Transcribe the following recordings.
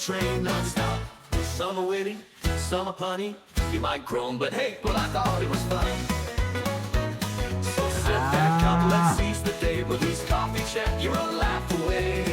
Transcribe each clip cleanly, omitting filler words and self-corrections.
train non-stop. Some are witty, some are punny. You might groan, but hey, well I thought it was funny. So sit back, come, let's seize the day. Release coffee check, you're a laugh away.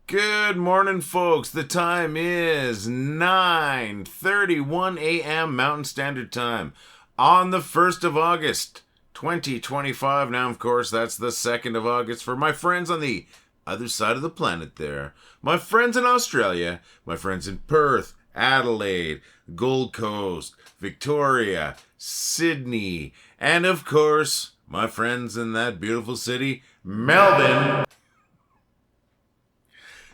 Good morning, folks. The time is 9:31 a.m. Mountain Standard Time on the 1st of August, 2025. Now, of course, that's the 2nd of August for my friends on the other side of the planet there. My friends in Australia, my friends in Perth, Adelaide, Gold Coast, Victoria, Sydney, and, of course, my friends in that beautiful city, Melbourne.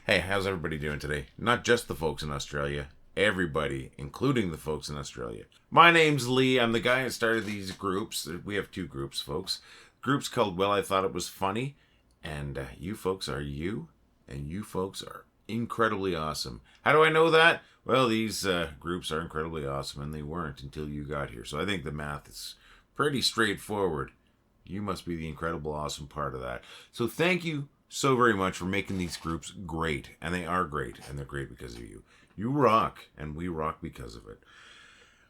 Hey, how's everybody doing today? Not just the folks in Australia, everybody, including the folks in Australia. My name's Lee. I'm the guy who started these groups. We have two groups, folks. Groups called Well, I Thought It Was Funny, and you folks are you, and you folks are incredibly awesome. How do I know that? Well, these groups are incredibly awesome, and they weren't until you got here. So I think the math is pretty straightforward. You must be the incredible, awesome part of that. So thank you so very much for making these groups great, and they are great, and they're great because of you. You rock, and we rock because of it.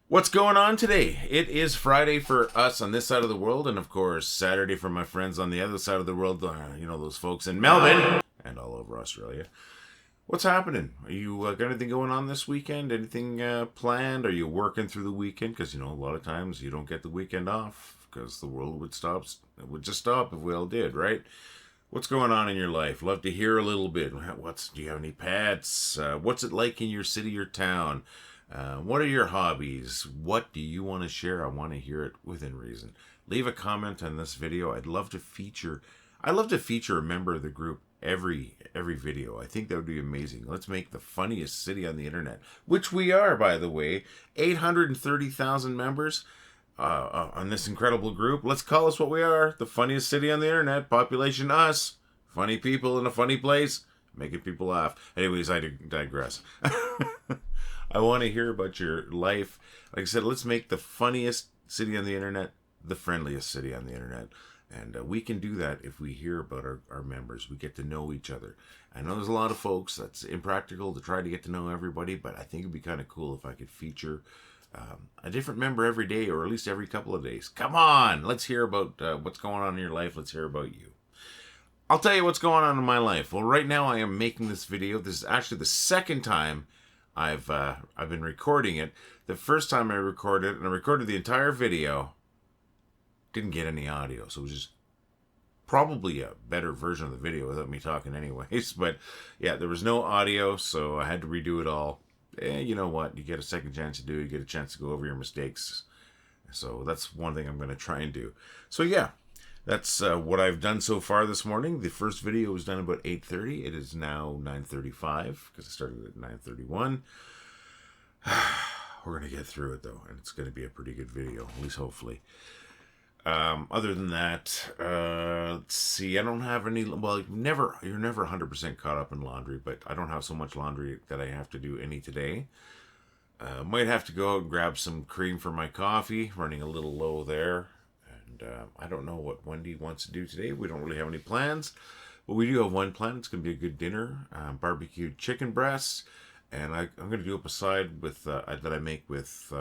What's going on today? It is Friday for us on this side of the world, and of course Saturday for my friends on the other side of the world, those folks in Melbourne and all over Australia. What's happening? Are you got anything going on this weekend? Anything planned? Are you working through the weekend? Because a lot of times you don't get the weekend off because the world would stop. It would just stop if we all did, right? What's going on in your life? Love to hear a little bit. Do you have any pets? What's it like in your city or town? What are your hobbies? What do you want to share? I want to hear it within reason. Leave a comment on this video. I love to feature a member of the group every video. I think that would be amazing. Let's make the funniest city on the internet, which we are, by the way. 830,000 members. On this incredible group. Let's call us what we are. The funniest city on the internet. Population us. Funny people in a funny place. Making people laugh. Anyways, I digress. I want to hear about your life. Like I said, let's make the funniest city on the internet the friendliest city on the internet. And we can do that if we hear about our members. We get to know each other. I know there's a lot of folks that's impractical to try to get to know everybody, but I think it'd be kind of cool if I could feature a different member every day, or at least every couple of days. Come on, let's hear about what's going on in your life. Let's hear about you. I'll tell you what's going on in my life. Well, right now I am making this video. This is actually the second time I've been recording it. The first time I recorded it, and I recorded the entire video, didn't get any audio, so it was just probably a better version of the video without me talking anyways. But yeah, there was no audio, so I had to redo it all. You know what? You get a second chance to do. You get a chance to go over your mistakes. So that's one thing I'm going to try and do. So yeah, that's what I've done so far this morning. The first video was done about 8:30. It is now 9:35 because I started at 9:31. We're going to get through it though, and it's going to be a pretty good video, at least hopefully. Other than that, let's see, I don't have any, well, you're never 100% caught up in laundry, but I don't have so much laundry that I have to do any today. Might have to go out and grab some cream for my coffee, running a little low there. And I don't know what Wendy wants to do today. We don't really have any plans, but we do have one plan. It's going to be a good dinner, barbecued chicken breasts, and I'm going to do up a side with that I make with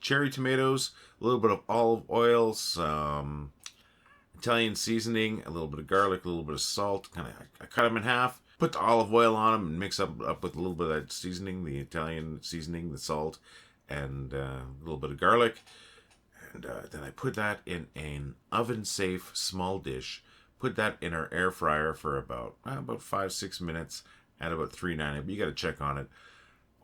cherry tomatoes, a little bit of olive oil, some Italian seasoning, a little bit of garlic, a little bit of salt. I cut them in half, put the olive oil on them, and mix up with a little bit of that seasoning, the Italian seasoning, the salt, and a little bit of garlic. And then I put that in an oven-safe small dish. Put that in our air fryer for about 5-6 minutes at about 390. But you got to check on it.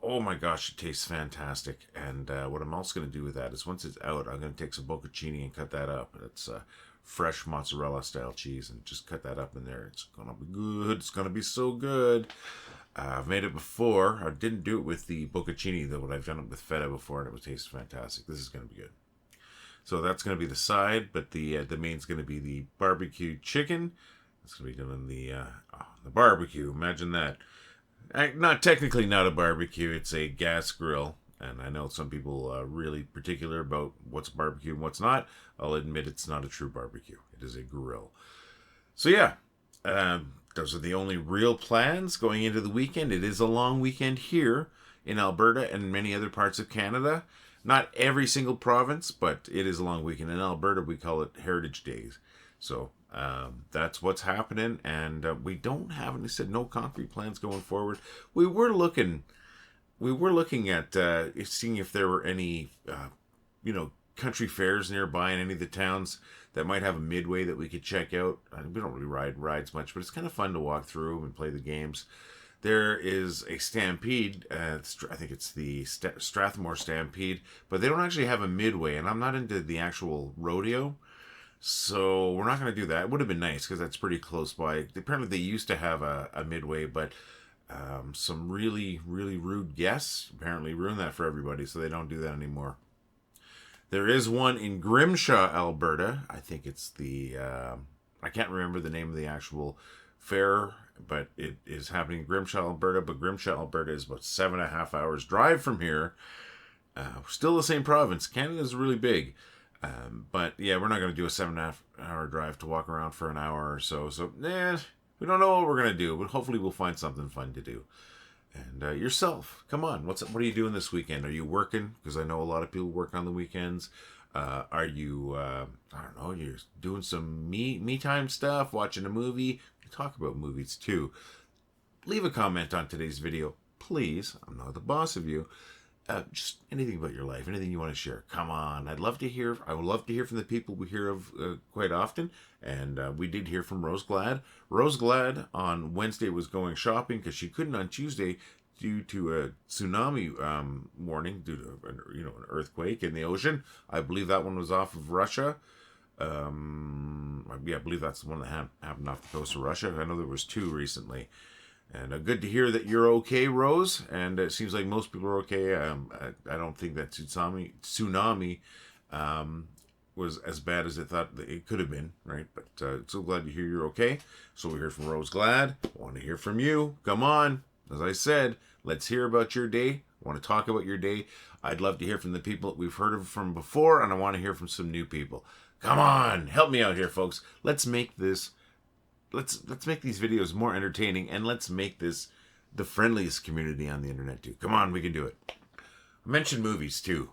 Oh my gosh, it tastes fantastic. And what I'm also going to do with that is once it's out, I'm going to take some bocconcini and cut that up. It's fresh mozzarella style cheese, and just cut that up in there. It's going to be good. It's going to be so good. I've made it before. I didn't do it with the bocconcini though, but I've done it with feta before, and it would taste fantastic. This is going to be good. So that's going to be the side, but the main's going to be the barbecued chicken. It's going to be done in the barbecue. Imagine that. not technically not a barbecue. It's a gas grill. And I know some people are really particular about what's barbecue and what's not. I'll admit it's not a true barbecue. It is a grill. So yeah, those are the only real plans going into the weekend. It is a long weekend here in Alberta and many other parts of Canada. Not every single province, but it is a long weekend. In Alberta, we call it Heritage Days. So that's what's happening. And we don't have, and I said, no concrete plans going forward. We were looking at seeing if there were any, country fairs nearby in any of the towns that might have a midway that we could check out. We don't really ride rides much, but it's kind of fun to walk through and play the games. There is a Stampede. I think it's the Strathmore Stampede, but they don't actually have a midway, and I'm not into the actual rodeo, so we're not going to do that. It would have been nice because that's pretty close by. Apparently, they used to have a midway, but some really, really rude guests apparently ruined that for everybody, so they don't do that anymore. There is one in Grimshaw, Alberta. I think it's I can't remember the name of the actual fair, but it is happening in Grimshaw, Alberta. But Grimshaw, Alberta is about 7.5 hours drive from here. Still the same province. Canada's really big. But yeah, we're not going to do a 7.5 hour drive to walk around for an hour or so. So, we don't know what we're going to do, but hopefully we'll find something fun to do. And yourself, come on. What are you doing this weekend? Are you working? Because I know a lot of people work on the weekends. Are you, I don't know, you're doing some me time stuff, watching a movie? We talk about movies too. Leave a comment on today's video, please. I'm not the boss of you. Just anything about your life, anything you want to share. Come on. I would love to hear from the people we hear of quite often. And we did hear from Rose Glad. Rose Glad on Wednesday was going shopping because she couldn't on Tuesday due to a tsunami warning, due to an earthquake in the ocean. I believe that one was off of Russia. I believe that's the one that happened off the coast of Russia. I know there was two recently. And good to hear that you're okay, Rose. And it seems like most people are okay. I don't think that tsunami was as bad as it thought that it could have been, right? But so glad to hear you're okay. So we heard from Rose Glad. I want to hear from you. Come on. As I said, let's hear about your day. I want to talk about your day. I'd love to hear from the people that we've heard of from before, and I want to hear from some new people. Come on. Help me out here, folks. Let's make these videos more entertaining, and let's make this the friendliest community on the internet too. Come on, we can do it. I mentioned movies too.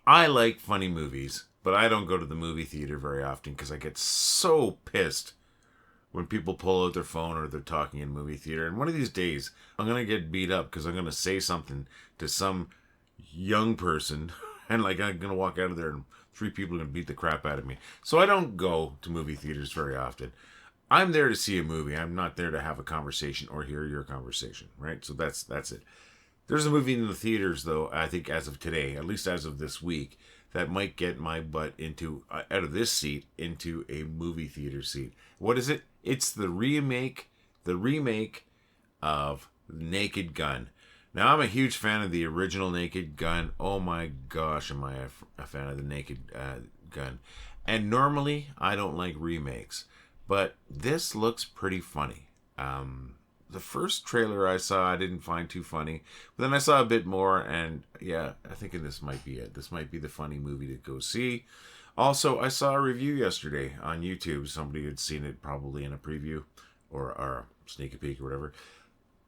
I like funny movies, but I don't go to the movie theater very often because I get so pissed when people pull out their phone or they're talking in movie theater. And one of these days, I'm going to get beat up because I'm going to say something to some young person and I'm going to walk out of there and 3 people are going to beat the crap out of me. So I don't go to movie theaters very often. I'm there to see a movie. I'm not there to have a conversation or hear your conversation, right? So that's it. There's a movie in the theaters, though, I think as of today, at least as of this week, that might get my butt out of this seat into a movie theater seat. What is it? It's the remake of Naked Gun. Now, I'm a huge fan of the original Naked Gun. Oh my gosh, am I a fan of the Naked Gun. And normally, I don't like remakes. But this looks pretty funny. The first trailer I saw, I didn't find too funny. But then I saw a bit more, and yeah, I think this might be it. This might be the funny movie to go see. Also, I saw a review yesterday on YouTube. Somebody had seen it probably in a preview or a sneak peek or whatever.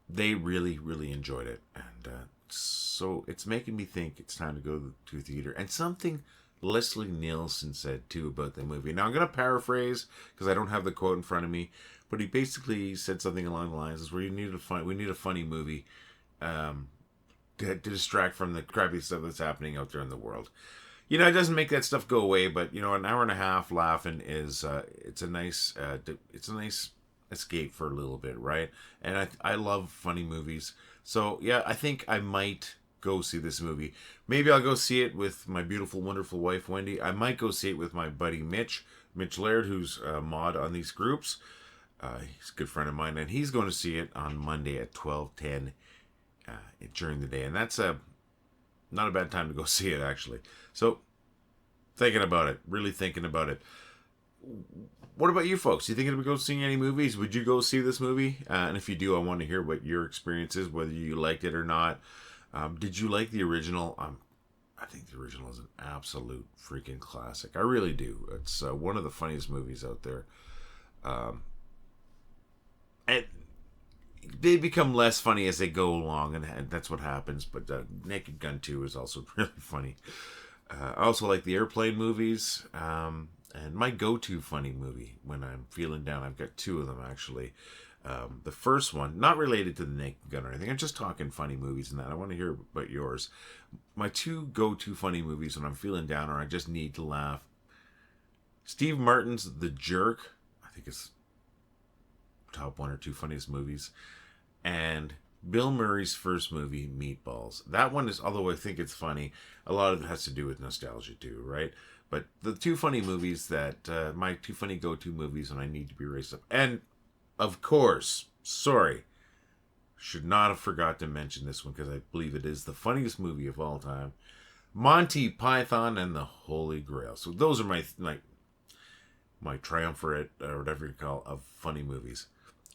They really, really enjoyed it. And so it's making me think it's time to go to a theater. And something Leslie Nielsen said too about the movie. Now I'm going to paraphrase because I don't have the quote in front of me, but he basically said something along the lines of where we need a funny movie to distract from the crappy stuff that's happening out there in the world. It doesn't make that stuff go away, but an hour and a half laughing is it's a nice escape for a little bit, right? And I love funny movies, so yeah, I think I might go see this movie. Maybe I'll go see it with my beautiful, wonderful wife, Wendy. I might go see it with my buddy, Mitch Laird, who's a mod on these groups. He's a good friend of mine, and he's going to see it on Monday at 12:10 during the day. And that's not a bad time to go see it, actually. So, thinking about it, really thinking about it. what about you folks? Do you think it'll go seeing any movies? Would you go see this movie? And if you do, I want to hear what your experience is, whether you liked it or not. Did you like the original? I think the original is an absolute freaking classic. I really do. It's one of the funniest movies out there. And they become less funny as they go along, and that's what happens. But Naked Gun 2 is also really funny. I also like the airplane movies. And my go-to funny movie when I'm feeling down, I've got two of them actually. The first one, not related to the Naked Gun or anything, I'm just talking funny movies and that. I want to hear about yours. My two go-to funny movies when I'm feeling down or I just need to laugh. Steve Martin's The Jerk, I think it's top one or two funniest movies. And Bill Murray's first movie, Meatballs. That one is, although I think it's funny, a lot of it has to do with nostalgia too, right? But the two funny movies that, my two funny go-to movies when I need to be raised up. And, of course, sorry, should not have forgot to mention this one because I believe it is the funniest movie of all time. Monty Python and the Holy Grail. So those are my triumvirate, or whatever you call, of funny movies.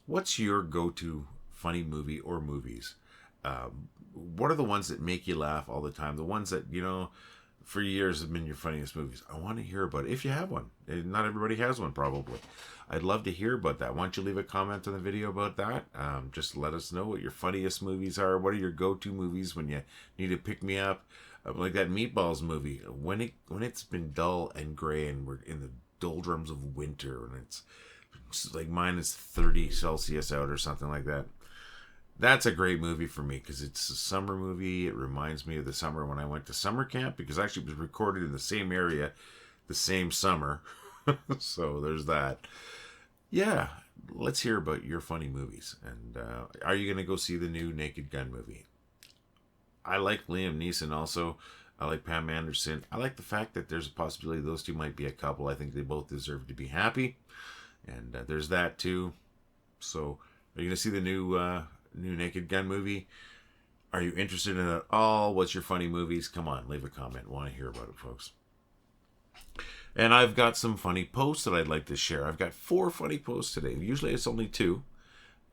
What's your go-to funny movie or movies? What are the ones that make you laugh all the time? The ones that, for years have been your funniest movies. I want to hear about it. If you have one. Not everybody has one, probably. I'd love to hear about that. Why don't you leave a comment on the video about that? Just let us know what your funniest movies are. What are your go-to movies when you need to pick me up? Like that Meatballs movie. When it's been dull and gray and we're in the doldrums of winter and it's like minus 30 Celsius out or something like that. That's a great movie for me because it's a summer movie. It reminds me of the summer when I went to summer camp because actually it was recorded in the same area the same summer. So there's that. Yeah, let's hear about your funny movies. And are you going to go see the new Naked Gun movie? I like Liam Neeson also. I like Pam Anderson. I like the fact that there's a possibility those two might be a couple. I think they both deserve to be happy. And there's that too. So are you going to see the new Naked Gun movie? Are you interested in it at all? What's your funny movies? Come on, leave a comment. Want to hear about it, folks. And I've got some funny posts that I'd like to share. I've got 4 funny posts today. Usually it's only 2,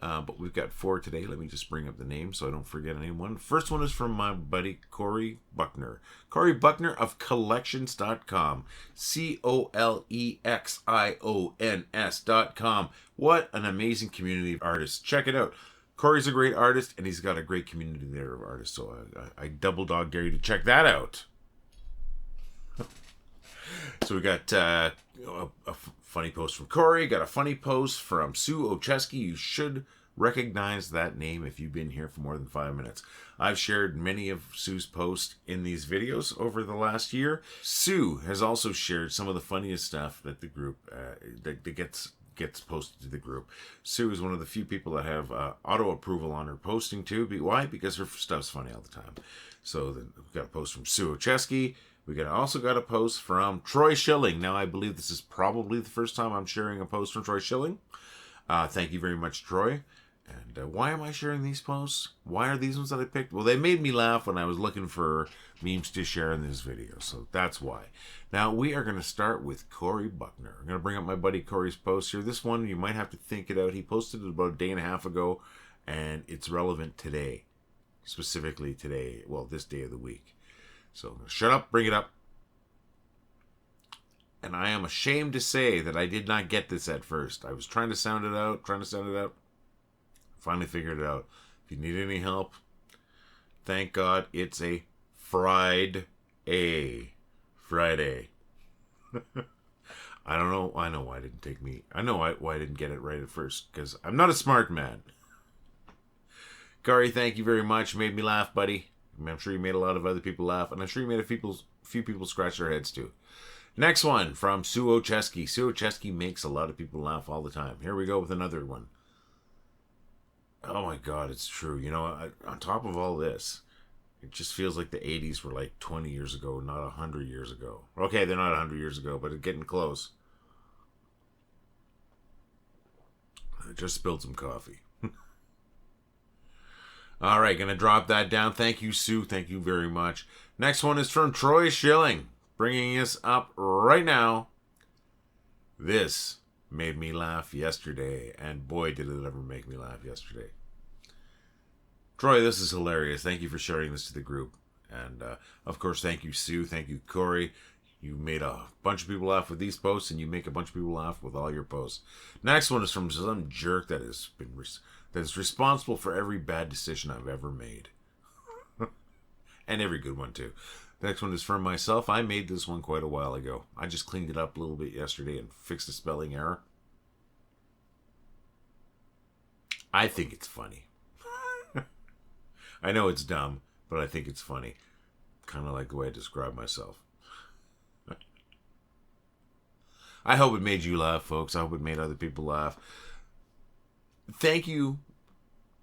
but we've got 4 today. Let me just bring up the names so I don't forget anyone. First one is from my buddy Corey Buckner. Corey Buckner of collections.com. colextions.com. What an amazing community of artists. Check it out. Corey's a great artist, and he's got a great community there of artists, so I double dog dare you to check that out. So we got a funny post from Corey, got a funny post from Sue Olszewski. You should recognize that name if you've been here for more than 5 minutes. I've shared many of Sue's posts in these videos over the last year. Sue has also shared some of the funniest stuff that the group that gets posted to the group. Sue is one of the few people that have auto approval on her posting too. Why? Because her stuff's funny all the time. So then we've got a post from Sue Olszewski. We also got a post from Troy Shilling. Now I believe this is probably the first time I'm sharing a post from Troy Shilling. Thank you very much, Troy. And why am I sharing these posts? Why are these ones that I picked? Well, they made me laugh when I was looking for memes to share in this video. So that's why. Now we are going to start with Corey Buckner. I'm going to bring up my buddy Corey's post here. This one, you might have to think it out. He posted it about a day and a half ago, and it's relevant today. Specifically today. Well, this day of the week. So shut up, bring it up. And I am ashamed to say that I did not get this at first. I was trying to sound it out. Finally figured it out. If you need any help, thank God it's a Friday. Friday. I don't know. I know why it didn't take me. I know why I didn't get it right at first. Because I'm not a smart man. Corey, thank you very much. Made me laugh, buddy. I'm sure you made a lot of other people laugh. And I'm sure you made a few people scratch their heads too. Next one from Sue Olszewski. Sue Olszewski makes a lot of people laugh all the time. Here we go with another one. Oh my God, it's true. You know, on top of all this, it just feels like the 80s were like 20 years ago, not 100 years ago. Okay, they're not 100 years ago, but it's getting close. I just spilled some coffee. All right, going to drop that down. Thank you, Sue. Thank you very much. Next one is from Troy Shilling, bringing us up right now. This made me laugh yesterday. And boy, did it ever make me laugh yesterday. Troy, this is hilarious. Thank you for sharing this to the group. And, of course, thank you, Sue. Thank you, Corey. You made a bunch of people laugh with these posts, and you make a bunch of people laugh with all your posts. Next one is from some jerk that is responsible for every bad decision I've ever made. And every good one, too. The next one is from myself. I made this one quite a while ago. I just cleaned it up a little bit yesterday and fixed a spelling error. I think it's funny. I know it's dumb, but I think it's funny. Kind of like the way I describe myself. I hope it made you laugh, folks. I hope it made other people laugh. Thank you,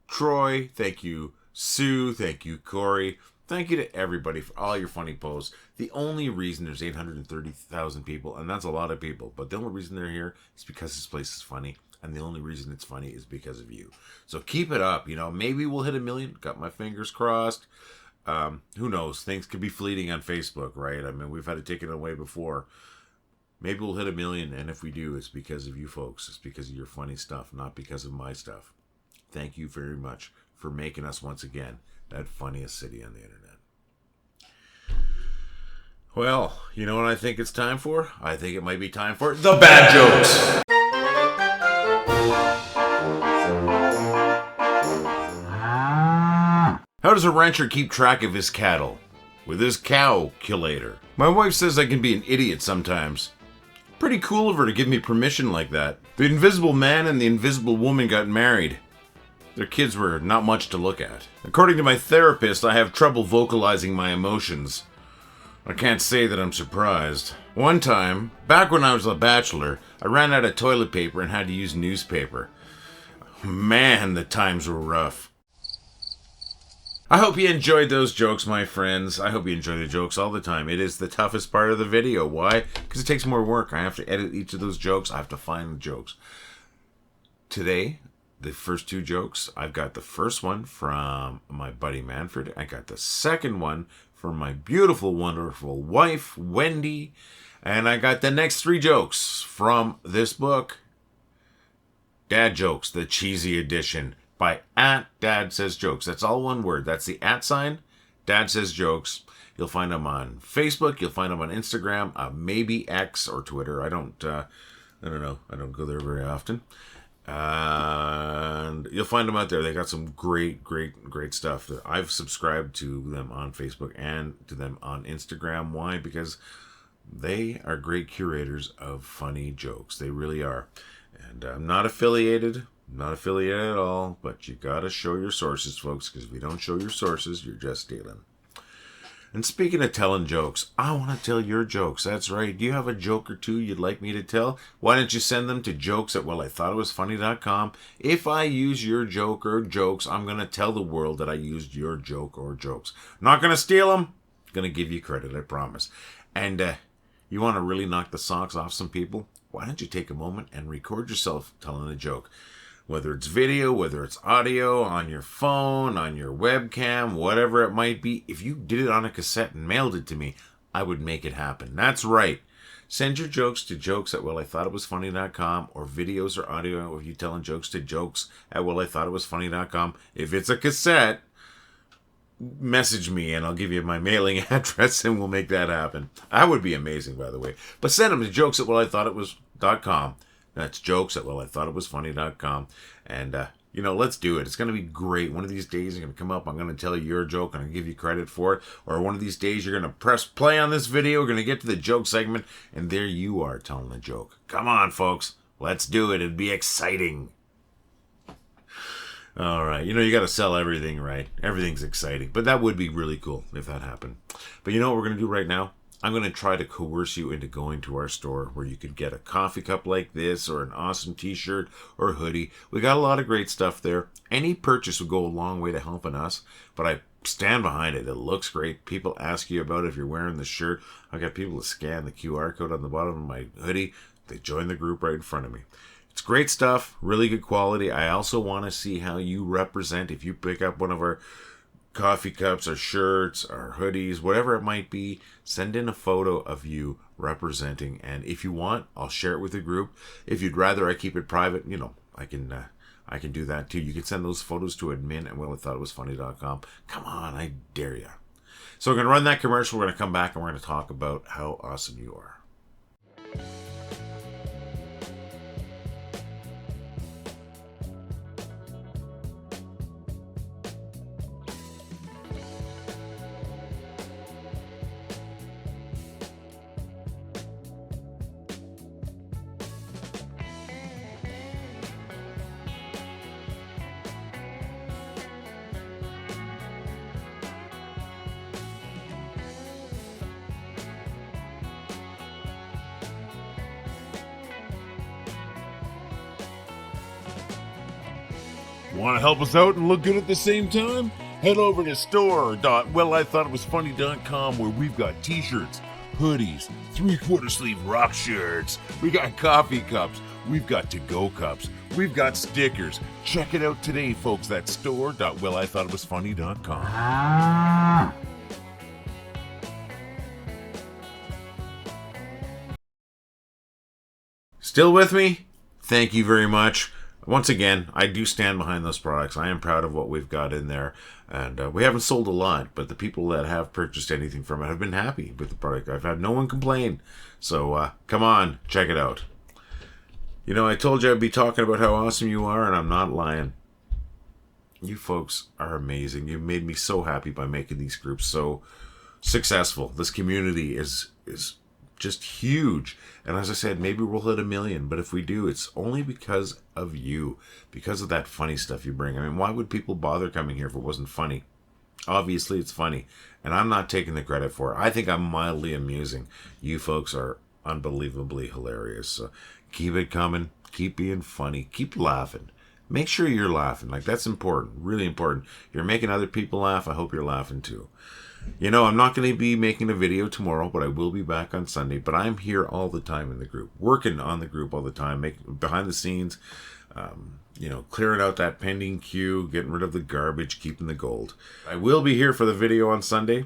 Troy. Thank you, Sue. Thank you, Corey. Thank you to everybody for all your funny posts. The only reason there's 830,000 people, and that's a lot of people, but the only reason they're here is because this place is funny. And the only reason it's funny is because of you. So keep it up. You know, maybe we'll hit 1 million. Got my fingers crossed. Who knows? Things could be fleeting on Facebook, right? I mean, we've had to take it away before. Maybe we'll hit 1 million. And if we do, it's because of you folks. It's because of your funny stuff, not because of my stuff. Thank you very much for making us, once again, that funniest city on the internet. Well, you know what I think it's time for? I think it might be time for the bad jokes. How does a rancher keep track of his cattle? With his calculator. My wife says I can be an idiot sometimes. Pretty cool of her to give me permission like that. The invisible man and the invisible woman got married. Their kids were not much to look at. According to my therapist, I have trouble vocalizing my emotions. I can't say that I'm surprised. One time, back when I was a bachelor, I ran out of toilet paper and had to use newspaper. Man, the times were rough. I hope you enjoyed those jokes, my friends. I hope you enjoy the jokes all the time. It is the toughest part of the video. Why? Because it takes more work. I have to edit each of those jokes. I have to find the jokes. Today, the first 2 jokes, I've got the first one from my buddy Manfred. I got the second one from my beautiful, wonderful wife, Wendy. And I got the next 3 jokes from this book, Dad Jokes, the Cheesy Edition, by @DadSaysJokes. That's all one word. That's the @ Dad Says Jokes. You'll find them on Facebook. You'll find them on Instagram, maybe X or Twitter. I don't know. I don't go there very often. And you'll find them out there. They got some great stuff. I've subscribed to them on Facebook and to them on Instagram. Why? Because they are great curators of funny jokes. They really are. And I'm not affiliated. Not affiliated at all, but you gotta show your sources, folks, because if you don't show your sources, you're just stealing. And speaking of telling jokes, I want to tell your jokes. That's right. Do you have a joke or two you'd like me to tell? Why don't you send them to jokes@wellithoughitwasfunny.com. If I use your joke or jokes, I'm going to tell the world that I used your joke or jokes. Not going to steal them. Going to give you credit, I promise. And you want to really knock the socks off some people? Why don't you take a moment and record yourself telling a joke? Whether it's video, whether it's audio, on your phone, on your webcam, whatever it might be. If you did it on a cassette and mailed it to me, I would make it happen. That's right. Send your jokes to jokes@wellithoughitwasfunny.com or videos or audio of you telling jokes to jokes@wellithoughitwasfunny.com. If it's a cassette, message me and I'll give you my mailing address and we'll make that happen. That would be amazing, by the way. But send them to jokes@wellithoughitwas.com. That's jokes@wellithoughitwasfunny.com. And, let's do it. It's going to be great. One of these days you're going to come up. I'm going to tell you your joke and I'll give you credit for it. Or one of these days you're going to press play on this video. We're going to get to the joke segment. And there you are telling a joke. Come on, folks. Let's do it. It'd be exciting. All right. You got to sell everything, right? Everything's exciting. But that would be really cool if that happened. But you know what we're going to do right now? I'm going to try to coerce you into going to our store where you could get a coffee cup like this or an awesome t-shirt or hoodie. We got a lot of great stuff there. Any purchase would go a long way to helping us, but I stand behind it. It looks great. People ask you about it if you're wearing the shirt. I got people to scan the QR code on the bottom of my hoodie. They join the group right in front of me. It's great stuff, really good quality. I also want to see how you represent if you pick up one of our coffee cups, our shirts, our hoodies, whatever it might be. Send in a photo of you representing, and if you want, I'll share it with the group. If you'd rather I keep it private, you know, I can do that too. You can send those photos to admin@wellitheightitwasfunny.com. Come on, I dare you. So we're going to run that commercial. We're going to come back and we're going to talk about how awesome you are. Want to help us out and look good at the same time? Head over to store.wellithoughtitwasfunny.com, where we've got t-shirts, hoodies, 3/4 sleeve rock shirts. We got coffee cups. We've got to-go cups. We've got stickers. Check it out today, folks. That's store.wellithoughtitwasfunny.com. Still with me? Thank you very much. Once again, I do stand behind those products. I am proud of what we've got in there. And we haven't sold a lot, but the people that have purchased anything from it have been happy with the product. I've had no one complain. So come on, check it out. You know, I told you I'd be talking about how awesome you are, and I'm not lying. You folks are amazing. You've made me so happy by making these groups so successful. This community is just huge. And as I said, maybe we'll hit 1 million, but if we do, it's only because of you, because of that funny stuff you bring. I mean, why would people bother coming here if it wasn't funny? Obviously, it's funny, and I'm not taking the credit for it. I think I'm mildly amusing. You folks are unbelievably hilarious. So keep it coming. Keep being funny. Keep laughing. Make sure you're laughing. Like, that's important. Really important. You're making other people laugh. I hope you're laughing too. You know, I'm not going to be making a video tomorrow, but I will be back on Sunday. But I'm here all the time in the group, working on the group all the time, making behind the scenes, you know, clearing out that pending queue, getting rid of the garbage, keeping the gold. I will be here for the video on Sunday.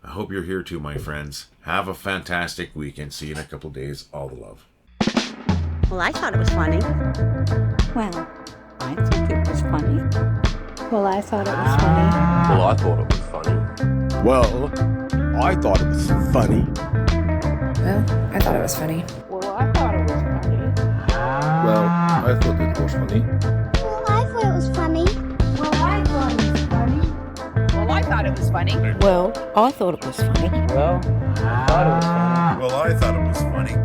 I hope you're here too, my friends. Have a fantastic weekend. See you in a couple days. All the love. Well, I thought it was funny. Well, I think it was funny. Well, I thought it was funny. Well, I thought it was funny. Well, I thought it was funny. Well, I thought it was funny. Well, I thought it was funny. Well, I thought it was funny. Well, I thought it was funny. Well, I thought it was funny. Well, I thought it was funny. Well, I thought it was funny. Well, I thought it was funny. Well, I thought it was funny.